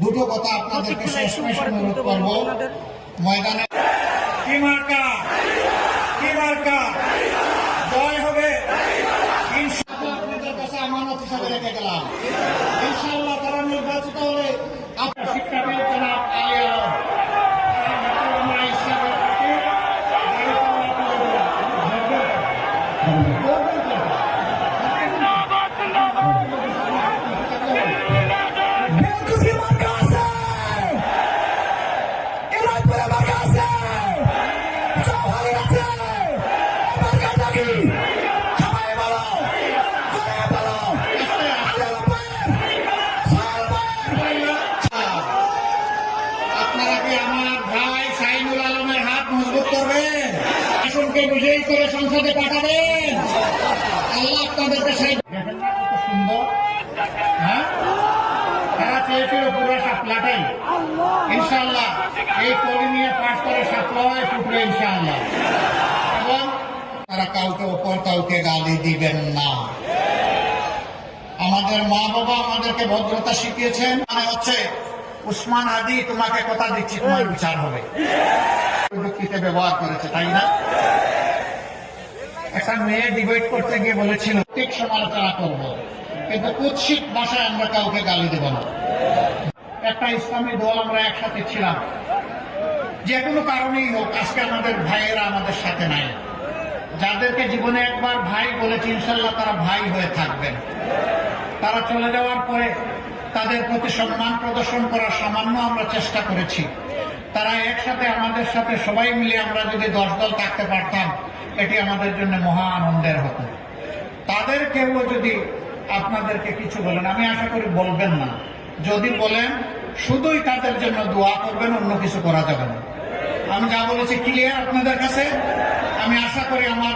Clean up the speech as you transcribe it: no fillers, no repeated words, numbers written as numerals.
দুটো কথা আপনাদেরকে শেষমেশ অনুরোধ করবো। ময়দানে কি মার্কা জয় হবে আপনাদের কাছে আমানত হিসাবে রেখে গেলাম। ইনশাআল্লাহ তারা নির্বাচিত হলে আপনার শিক্ষাবিদ জনাব আলী আলম বিজয়ী করে সংসদে পাঠাবেন। আল্লাহ আপনাদেরকে সেই সুন্দর তারা চেয়েছিল পুরো সাপলাটাই। ইনশাআল্লাহ এই পরি নিয়ে পাশ করে সাপলায় ফুটবে ইনশাআল্লাহ। এবং তারা কাউকে ওপর কাউকে গালি দিবেন না। আমাদের মা বাবা আমাদেরকে ভদ্রতা শিখিয়েছেন। মানে হচ্ছে উসমান হাদি তোমাকে কথা দিচ্ছি তোমার বিচার হবে। প্রযুক্তিতে ব্যবহার করেছে তাই না? একটা মেয়ে ডিবেট করতে গিয়ে বলেছিল ঠিক সমালোচনা করব, কিন্তু কুৎসিত ভাষায় আমরা কাউকে গালি দেব না। একটা ইসলামী দল আমরা একসাথে ছিলাম, যে কোনো কারণেই হোক আজকে আমাদের ভাইয়েরা আমাদের সাথে নাই। যাদেরকে জীবনে একবার ভাই বলেছি ইনশাল্লাহ তারা ভাই হয়ে থাকবেন। তারা চলে যাওয়ার পরে তাদের প্রতি সম্মান প্রদর্শন করার সামান্য আমরা চেষ্টা করেছি। তারা একসাথে আমাদের সাথে সবাই মিলে আমরা যদি 10 দল থাকতে পারতাম এটি আমাদের জন্য মহা আনন্দের হতো। তাদের কেউ যদি আপনাদেরকে কিছু বলেন, আমি আশা করি বলবেন না। যদি বলেন শুধুই তাদের জন্য দোয়া করবেন, অন্য কিছু করা যাবে না। আমি যা বলেছি ক্লিয়ার আপনাদের কাছে। আমি আশা করি আমার